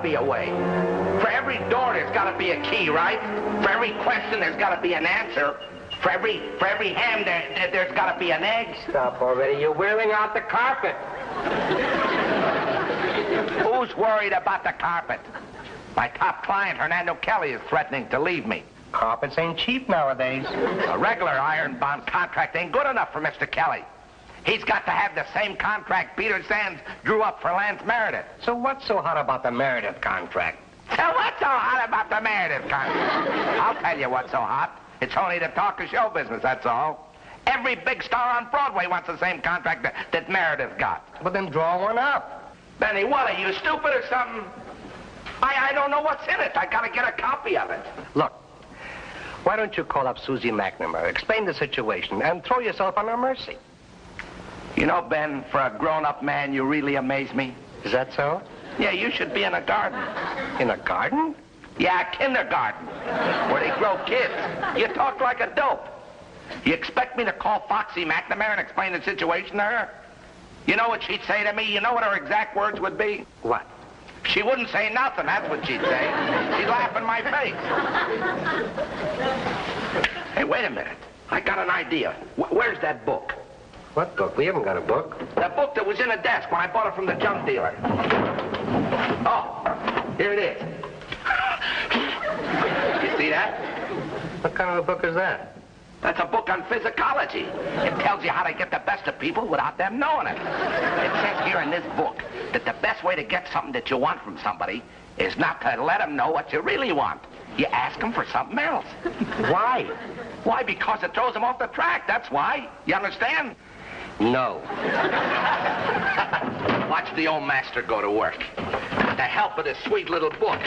be a way. For every door, there's got to be a key, right? For every question, there's got to be an answer. For every ham, there's got to be an egg. Stop already. You're wearing out the carpet. Who's worried about the carpet? My top client, Hernando Kelly, is threatening to leave me. Carpets ain't cheap nowadays. A regular iron-bound contract ain't good enough for Mr. Kelly. He's got to have the same contract Peter Sands drew up for Lance Meredith. So what's so hot about the Meredith contract? So what's so hot about the Meredith contract? I'll tell you what's so hot. It's only the talk of show business, that's all. Every big star on Broadway wants the same contract that Meredith got. Well, then draw one up. Benny, what, are you stupid or something? I don't know what's in it. I gotta get a copy of it. Look, why don't you call up Susie MacNamara, explain the situation, and throw yourself on her mercy? You know, Ben, for a grown-up man, you really amaze me. Is that so? Yeah, you should be in a garden. In a garden? Yeah, a kindergarten, where they grow kids. You talk like a dope. You expect me to call Foxy MacNamara and explain the situation to her? You know what she'd say to me? You know what her exact words would be? What? She wouldn't say nothing, that's what she'd say. She'd laugh in my face. Hey, wait a minute. I got an idea. Where's that book? What book? We haven't got a book. That book that was in a desk when I bought it from the junk dealer. Oh, here it is. You see that? What kind of a book is that? That's a book on physicology. It tells you how to get the best of people without them knowing it. It says here in this book that the best way to get something that you want from somebody is not to let them know what you really want. You ask them for something else. Why? Why? Because it throws them off the track, that's why. You understand? No. Watch the old master go to work. With the help of this sweet little book.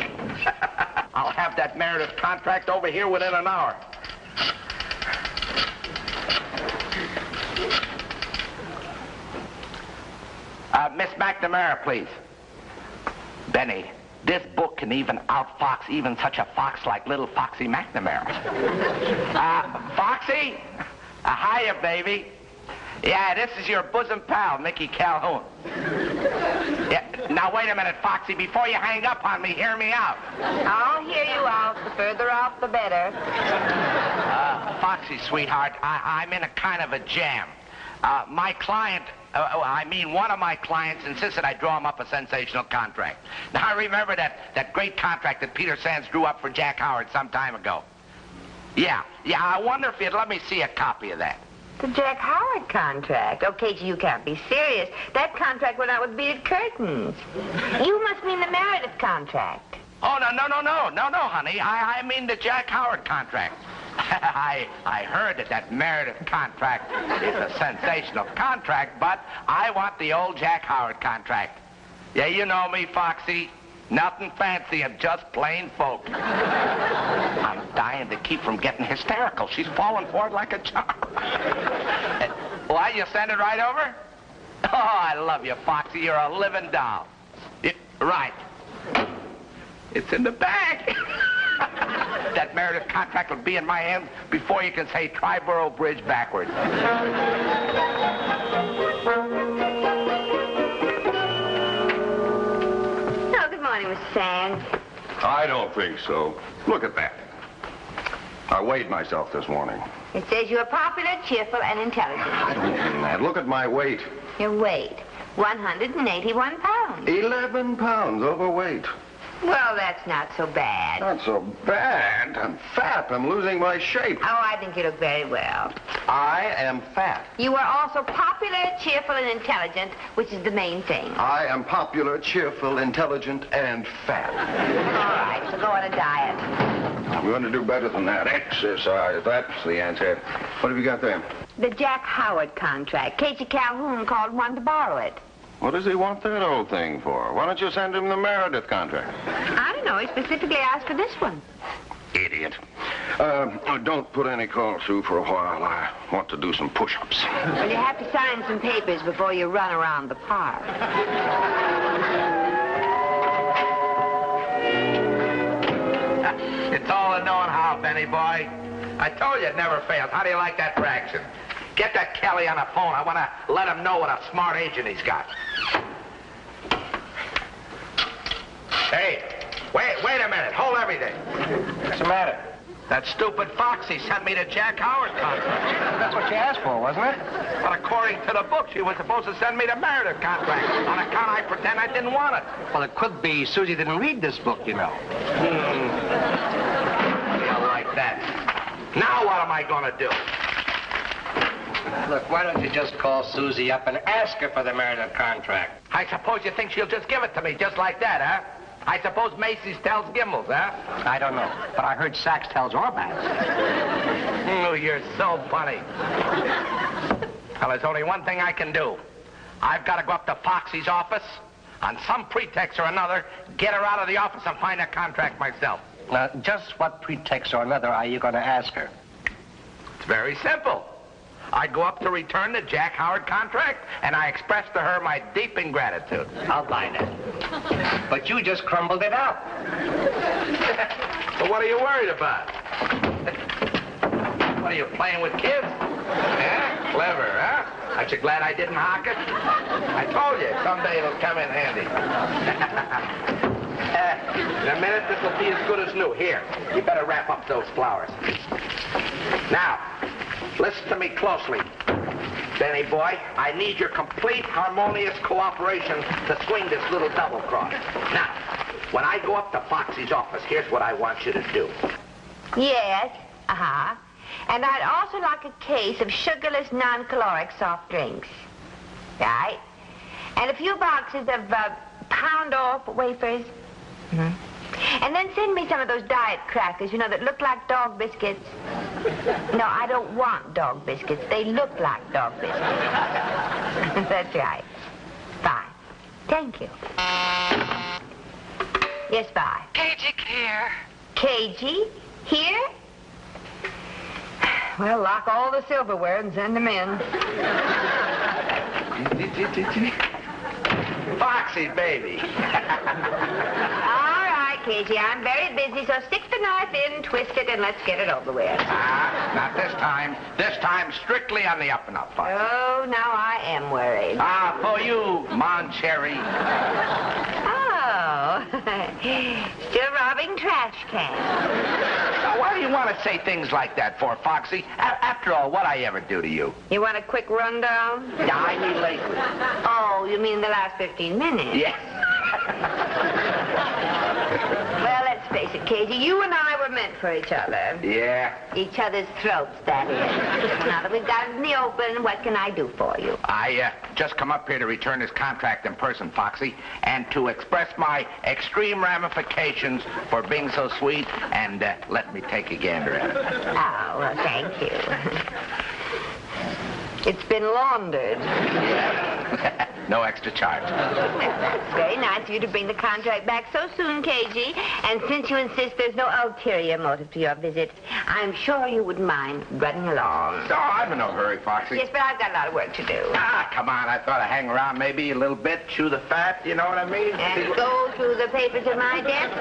I'll have that Meredith contract over here within an hour. Miss MacNamara, please. Benny, this book can even outfox even such a fox like little Foxy MacNamara. Foxy? Hiya, baby. Yeah, this is your bosom pal, Mickey Calhoun. Yeah, now, wait a minute, Foxy. Before you hang up on me, hear me out. I'll hear you out. The further off, the better. Foxy, sweetheart, I'm in a kind of a jam. My client, one of my clients insisted I draw him up a sensational contract. Now, I remember that great contract that Peter Sands drew up for Jack Howard some time ago. Yeah, I wonder if you'd let me see a copy of that. The Jack Howard contract. Okay, so you can't be serious. That contract went out with beaded curtains. You must mean the Meredith contract. Oh, no, honey. I mean the Jack Howard contract. I heard that Meredith contract is a sensational contract, but I want the old Jack Howard contract. Yeah, you know me, Foxy. Nothing fancy, and just plain folk. I'm dying to keep from getting hysterical. She's falling for it like a charm. Why, you send it right over? Oh, I love you, Foxy. You're a living doll. Right. It's in the bag. That Meredith contract will be in my hands before you can say Triborough Bridge backwards. Good morning, Mr. Sands. I don't think so. Look at that. I weighed myself this morning. It says you're popular, cheerful, and intelligent. I don't mean that. Look at my weight. Your weight, 181 pounds. 11 pounds overweight. Well, that's not so bad. Not so bad. I'm fat. I'm losing my shape. Oh, I think you look very well. I am fat. You are also popular, cheerful, and intelligent, which is the main thing. I am popular, cheerful, intelligent, and fat. All right, so go on a diet. I'm going to do better than that. Exercise. That's the answer. What have you got there? The Jack Howard contract. Casey Calhoun called one to borrow it. What does he want that old thing for? Why don't you send him the Meredith contract? I don't know. He specifically asked for this one. Idiot. Don't put any calls through for a while. I want to do some push-ups. Well, you have to sign some papers before you run around the park. It's all in knowing how, Benny boy. I told you it never fails. How do you like that for action? Get that Kelly on the phone. I want to let him know what a smart agent he's got. Hey. Wait a minute. Hold everything. What's the matter? That stupid Foxy sent me the Jack Howard contract. That's what you asked for, wasn't it? But according to the book, she was supposed to send me the Meredith contract on account I pretend I didn't want it. Well, it could be Susie didn't read this book, you know. Yeah, like that. Now what am I going to do? Look, why don't you just call Susie up and ask her for the Meredith contract? I suppose you think she'll just give it to me just like that, huh? I suppose Macy's tells Gimbels, huh? I don't know, but I heard Sachs tells Orbach. Oh, you're so funny. Well, there's only one thing I can do. I've got to go up to Foxy's office, on some pretext or another, get her out of the office and find that contract myself. Now, just what pretext or another are you going to ask her? It's very simple. I go up to return the Jack Howard contract, and I express to her my deep ingratitude. I'll buy that. But you just crumbled it out. Well, what are you worried about? What are you, playing with kids? Yeah, clever, huh? Aren't you glad I didn't hock it? I told you, someday it'll come in handy. In a minute, this will be as good as new. Here, you better wrap up those flowers. Now, listen to me closely. Benny boy, I need your complete, harmonious cooperation to swing this little double cross. Now, when I go up to Foxy's office, here's what I want you to do. Yes, uh-huh. And I'd also like a case of sugarless, non-caloric soft drinks. Right? And a few boxes of pound-off wafers. Mm-hmm. And then send me some of those diet crackers, you know, that look like dog biscuits. No, I don't want dog biscuits. They look like dog biscuits. That's right. Fine. Thank you. Yes, bye. KG here. KG? Here? Well, lock all the silverware and send them in. Foxy, baby. All right, KG, I'm very busy, so stick the knife in, twist it, and let's get it over with. Not this time. This time, strictly on the up and up, Foxy. Oh, now I am worried. For you, Mon Cherry. Oh, still robbing trash cans. Now, why do you want to say things like that for, Foxy? After all, what'd I ever do to you? You want a quick rundown? Yeah, I mean lately. Oh, you mean the last 15 minutes? Yes. Well, let's face it, KG, you and I were meant for each other. Yeah. Each other's throats, that is. Now that we've got it in the open, what can I do for you? I just come up here to return this contract in person, Foxy, and to express my extreme ramifications for being so sweet and let me take a gander at it. Oh, well, thank you. It's been laundered. No extra charge. That's very nice of you to bring the contract back so soon, KG. And since you insist there's no ulterior motive to your visit, I'm sure you wouldn't mind running along. No, I'm in no hurry, Foxy. Yes, but I've got a lot of work to do. Come on. I thought I'd hang around maybe a little bit, chew the fat, you know what I mean? And go through the papers at my desk.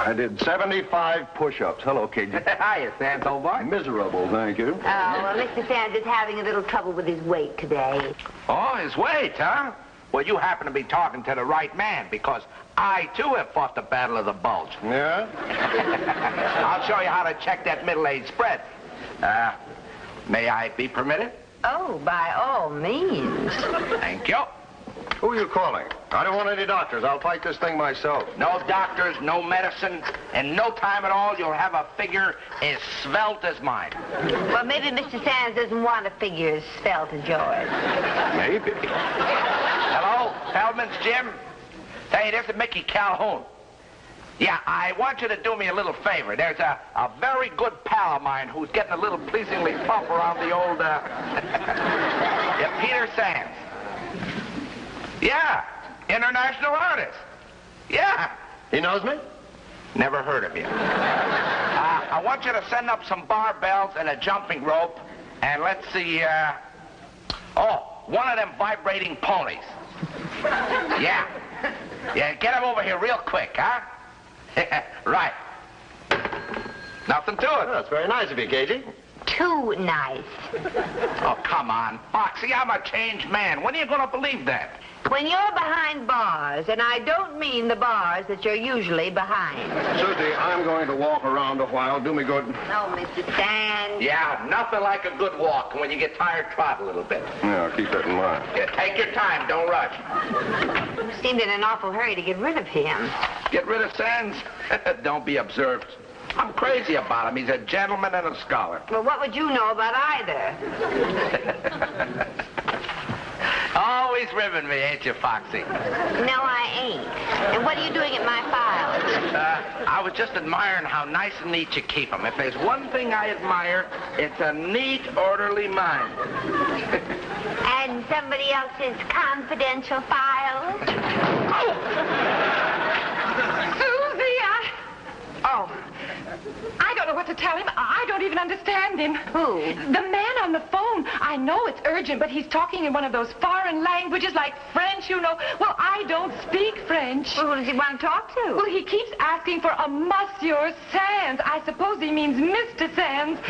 I did 75 push-ups. Hello, KG. Hiya, Sands, old boy. Miserable, thank you. Oh, well, Mr. Sands is having a little trouble with his weight today. Oh, his weight, huh? Well, you happen to be talking to the right man, because I, too, have fought the battle of the bulge. Yeah? I'll show you how to check that middle-age spread. May I be permitted? Oh, by all means. Thank you. Who are you calling? I don't want any doctors. I'll fight this thing myself. No doctors, no medicine. In no time at all, you'll have a figure as svelte as mine. Well, maybe Mr. Sands doesn't want a figure as svelte as yours. Maybe. Hello, Feldman's Jim? Hey, this is Mickey Calhoun. Yeah, I want you to do me a little favor. There's a very good pal of mine who's getting a little pleasingly plump around the old, yeah, Peter Sands. Yeah, international artist. Yeah. He knows me? Never heard of you. I want you to send up some barbells and a jumping rope, and let's see, one of them vibrating ponies. Yeah. Yeah, get him over here real quick, huh? Right. Nothing to it. Oh, that's very nice of you, KG. too nice. Oh, come on, Foxy, I'm a changed man. When are you going to believe that? When you're behind bars, and I don't mean the bars that you're usually behind. Susie, I'm going to walk around a while. Do me good. No, Mr. Sands. Yeah, nothing like a good walk. When you get tired, trot a little bit. Yeah, keep that in mind. Yeah, take your time, don't rush. You seemed in an awful hurry to get rid of him. Get rid of Sands? Don't be observed. I'm crazy about him. He's a gentleman and a scholar. Well, what would you know about either? Always ribbing me, ain't you, Foxy? No, I ain't. And what are you doing at my files? I was just admiring how nice and neat you keep them. If there's one thing I admire, it's a neat, orderly mind. And somebody else's confidential files? Susie, I don't know what to tell him. I don't even understand him. Who? The man on the phone. I know it's urgent, but he's talking in one of those foreign languages like French, you know. Well, I don't speak French. Well, who does he want to talk to? Well, he keeps asking for a Monsieur Sands. I suppose he means Mr. Sands.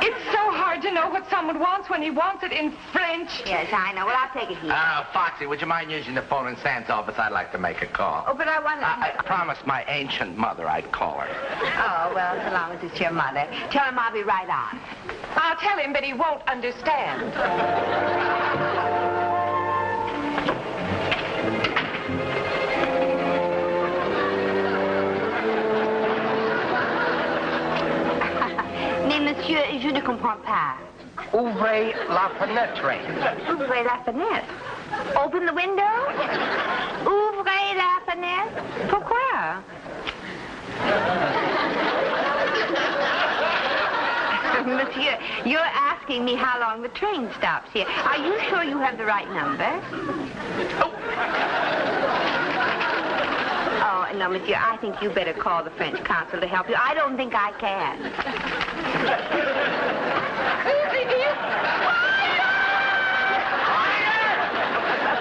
It's so hard to know what someone wants when he wants it in French. Yes, I know. Well, I'll take it here. Foxy, would you mind using the phone in Sands' office? I'd like to make a call. Oh, but I want to... I promised my ancient mother I'd call her. Oh, well, so long as it's your mother. Tell him I'll be right on. I'll tell him, but he won't understand. Mais, monsieur, je ne comprends pas. Ouvrez la fenêtre. Ouvrez la fenêtre. Open the window? Ouvrez la fenêtre? Pourquoi? Monsieur, you're asking me how long the train stops here. Are you sure you have the right number? Oh, no, monsieur, I think you better call the French consul to help you. I don't think I can. Susie, dear.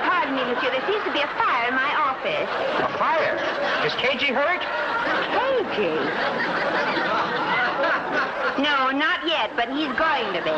Pardon me, monsieur, there seems to be a fire in my office. A fire? Is KG hurt? KG? No, not yet, but he's going to be.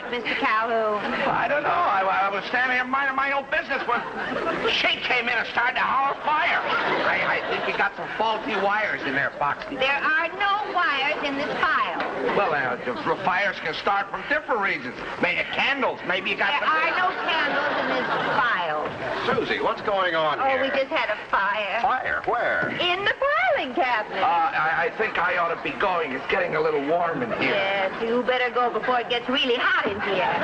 Mr. Calhoun? I don't know. I was standing here minding my own business when she came in and started to howl fire. I think you got some faulty wires in there, Foxy. There are no wires in this file. Well, the fires can start from different reasons. Maybe candles. Maybe you got There are no candles in this file. Susie, what's going on Oh, here? we just had a fire. Fire? Where? In the filing cabinet. I think I ought to be going. It's getting a little warm in here. Yes, you better go before it gets really hot in here.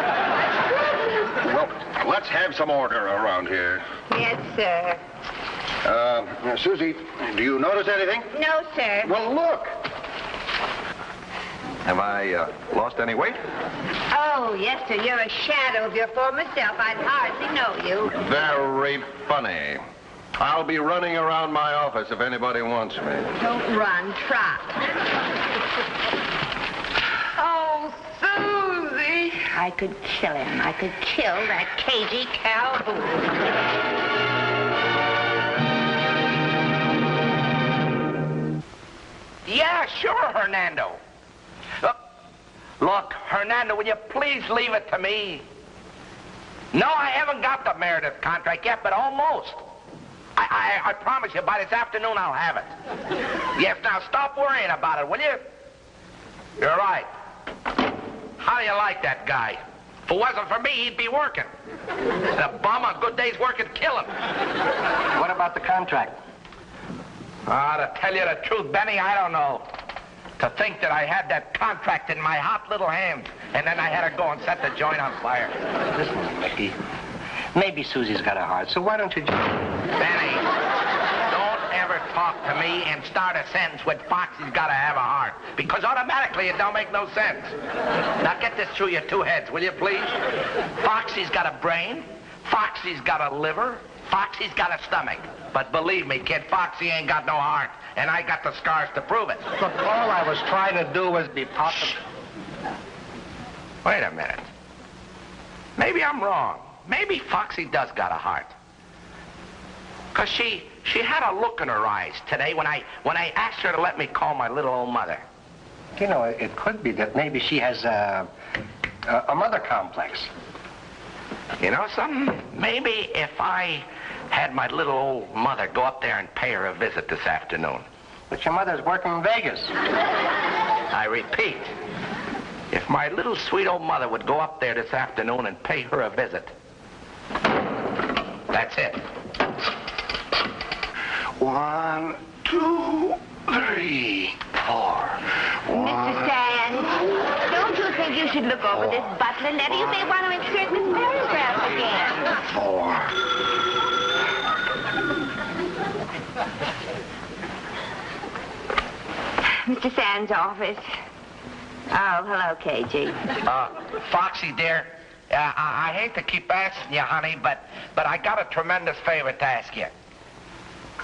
Well, let's have some order around here. Yes, sir. Susie, do you notice anything? No, sir. Well, look. Have I lost any weight? Oh, yes, sir. You're a shadow of your former self. I'd hardly know you. Very funny. I'll be running around my office if anybody wants me. Don't run, trot. Oh, Susie. I could kill him. I could kill that cagey Calhoun. Yeah, sure, Hernando. Look, Hernando, will you please leave it to me? No, I haven't got the Meredith contract yet, but almost. I promise you, by this afternoon, I'll have it. Yes, now stop worrying about it, will you? You're right. How do you like that guy? If it wasn't for me, he'd be working. The bum, a good day's work would kill him. What about the contract? To tell you the truth, Benny, I don't know. To think that I had that contract in my hot little hands, and then I had to go and set the joint on fire. Listen, Mickey. Maybe Susie's got a heart, so why don't you just... Benny, don't ever talk to me and start a sentence with Foxy's gotta have a heart. Because automatically it don't make no sense. Now get this through your two heads, will you please? Foxy's got a brain. Foxy's got a liver. Foxy's got a stomach. But believe me, kid, Foxy ain't got no heart. And I got the scars to prove it. Look, all I was trying to do was be positive. Wait a minute. Maybe I'm wrong. Maybe Foxy does got a heart. 'Cause she had a look in her eyes today when I asked her to let me call my little old mother. You know, it could be that maybe she has a mother complex. You know something? Maybe if I had my little old mother go up there and pay her a visit this afternoon. But your mother's working in Vegas. I repeat, if my little sweet old mother would go up there this afternoon and pay her a visit. That's it. 1, 2, 3, 4. Mr. Sands, don't you think you should look over this butler letter? You may want to insert this paragraph again. 4. Mr. Sands' office. Oh, hello, KG. Foxy, dear, I hate to keep asking you, honey, but I got a tremendous favor to ask you.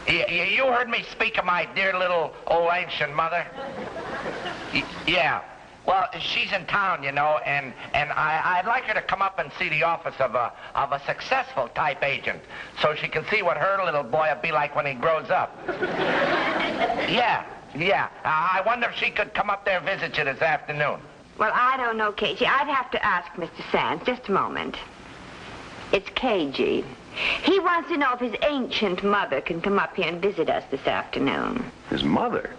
You heard me speak of my dear little old ancient mother? Yeah. Well, she's in town, you know, and I'd like her to come up and see the office of a successful type agent so she can see what her little boy will be like when he grows up. Yeah. I wonder if she could come up there and visit you this afternoon. Well, I don't know, KG. I'd have to ask Mr. Sands. Just a moment. It's KG. He wants to know if his ancient mother can come up here and visit us this afternoon. His mother?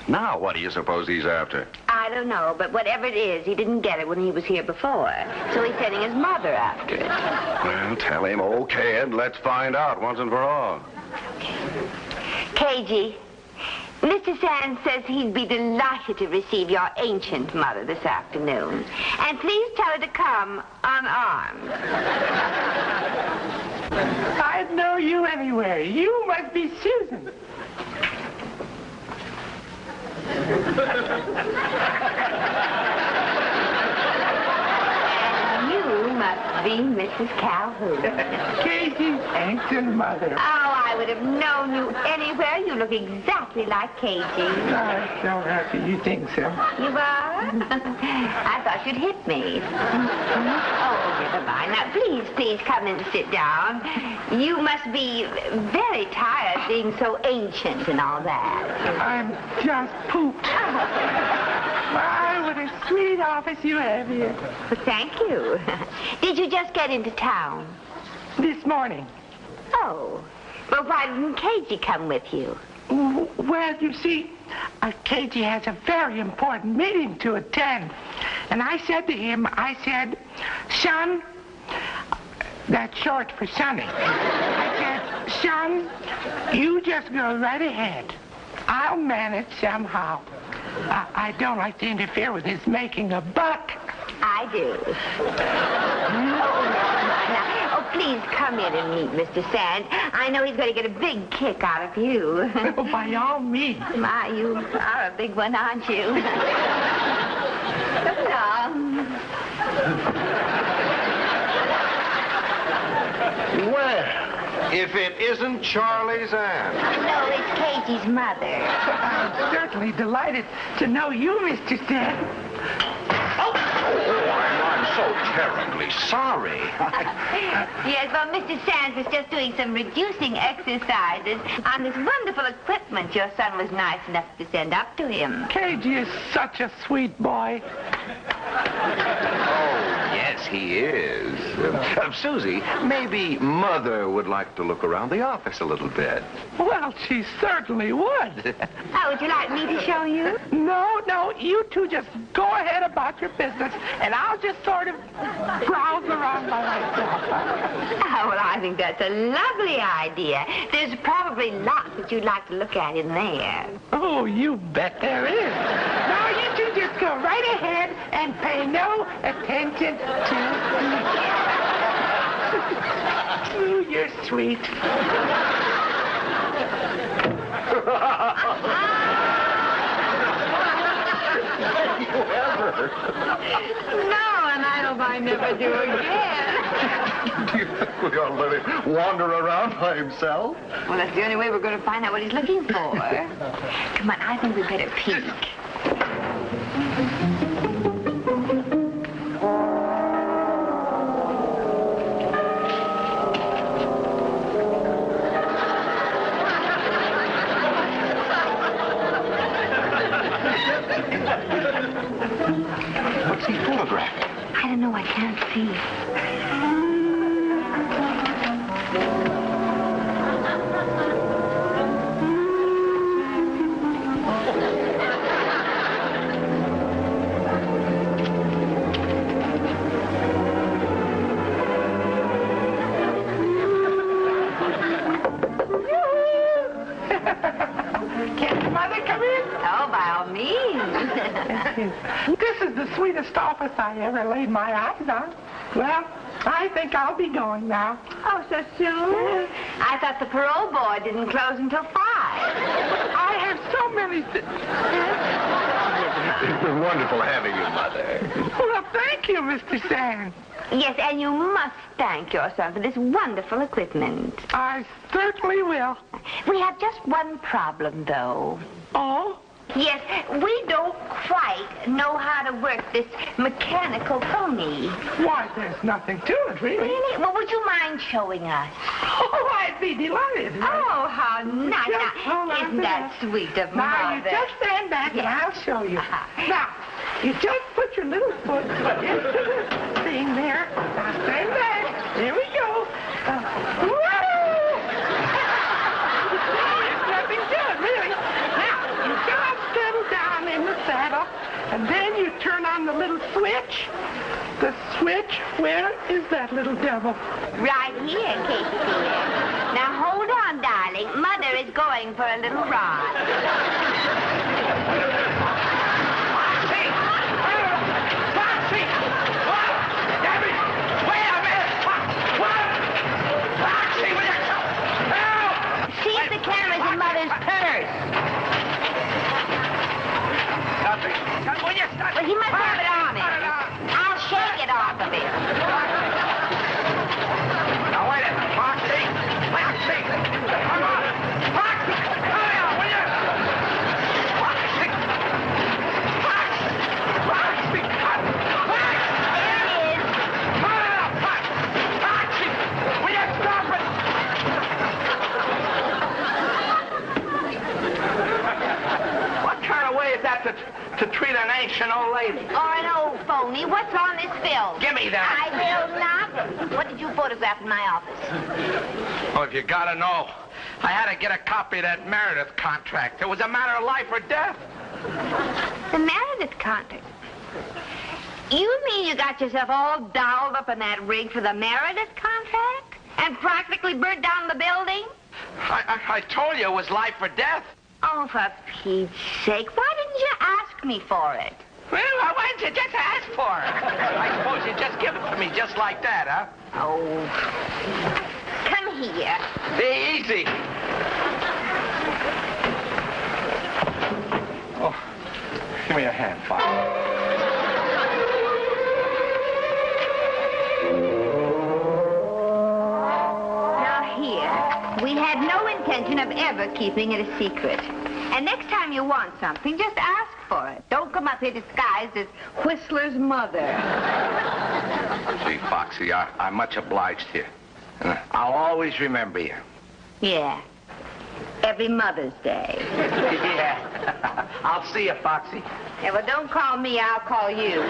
Now, what do you suppose he's after? I don't know, but whatever it is, he didn't get it when he was here before. So he's sending his mother after it. Well, tell him, okay, and let's find out once and for all. KG, Mr. Sands says he'd be delighted to receive your ancient mother this afternoon. And please tell her to come unarmed. I'd know you anywhere. You must be Susan. And you must be Mrs. Calhoun. Casey's ancient mother. Oh, I would have known you anywhere. You look exactly like KG. I'm so happy you think so. You are? I thought you'd hit me. Oh, never mind. Now, please come in to sit down. You must be very tired being so ancient and all that. I'm just pooped. My, what a sweet office you have here. Well, thank you. Did you just get into town? This morning. Oh. Well, why didn't KG come with you? Well, you see, KG has a very important meeting to attend. And I said to him, son, that's short for Sonny. I said, son, you just go right ahead. I'll manage somehow. I don't like to interfere with his making a buck. I do. Oh, please come in and meet Mr. Sands. I know he's going to get a big kick out of you. Oh, by all means. My, you are a big one, aren't you? Come along. Well, if it isn't Charlie's aunt. No, it's Katie's mother. I'm certainly delighted to know you, Mr. Sands. I'm so terribly sorry. Yes, well, Mr. Sands was just doing some reducing exercises on this wonderful equipment your son was nice enough to send up to him. KG is such a sweet boy. Yes, he is. Susie, maybe Mother would like to look around the office a little bit. Well, she certainly would. Oh, would you like me to show you? No, you two just go ahead about your business, and I'll just sort of browse around by myself. Oh, well, I think that's a lovely idea. There's probably lots that you'd like to look at in there. Oh, you bet there is. Now, you two just go right ahead and pay no attention to me. Oh, you're sweet. No, and I hope I never do again. Do you think we ought to let him wander around by himself? Well, that's the only way we're going to find out what he's looking for. Come on, I think we better peek. What's he photographing? I don't know, I can't see. Can Mother come in? Oh, by all means. This is the sweetest office I ever laid my eyes on. Well, I think I'll be going now. Oh, so soon? I thought the parole board didn't close until 5. I have so many... It's been wonderful having you, Mother. Well, thank you, Mr. Sands. Yes, and you must thank your son for this wonderful equipment. I certainly will. We have just one problem, though. Oh? Yes, we don't quite know how to work this mechanical pony. Why, there's nothing to it, really. Really? Well, would you mind showing us? Oh, I'd be delighted. Oh, how nice. Just hold on Isn't to that that. sweet of Now, you Mother? just stand back and Yes. I'll show you. Uh-huh. Now, you just put your little foot into the thing there. Now, stand back. There we go. Woo! There's nothing to it, really. Now, you just settle down in the saddle, and then you turn on the little switch. The switch, where is that little devil? Right here, Katie dear. Now, hold on, darling. Mother is going for a little ride. See if the camera's in Mother's purse. Well, he must have it on him. I'll shake it off of him. Now, wait a minute, Foxy. Foxy! Come on! Foxy! Come here, will you? Foxy! Foxy! Foxy! Foxy! There he is. Come on, Foxy! Foxy! Will you stop it? What kind of way is that to treat an ancient old lady? Or an old phony. What's on this film? Give me that. I will not. What did you photograph in my office? Oh, if you gotta know, I had to get a copy of that Meredith contract. It was a matter of life or death. The Meredith contract. You mean you got yourself all dolled up in that rig for the Meredith contract? And practically burnt down the building? I told you it was life or death. Oh, for Pete's sake, why didn't you ask me for it? Well, why didn't you just ask for it? I suppose you just give it to me just like that, huh? Oh. Come here. Easy. Oh, give me a hand, Father. We had no intention of ever keeping it a secret. And next time you want something, just ask for it. Don't come up here disguised as Whistler's mother. Gee, Foxy, I'm much obliged to you. I'll always remember you. Yeah. Every Mother's Day. Yeah. I'll see you, Foxy. Yeah, well, don't call me, I'll call you.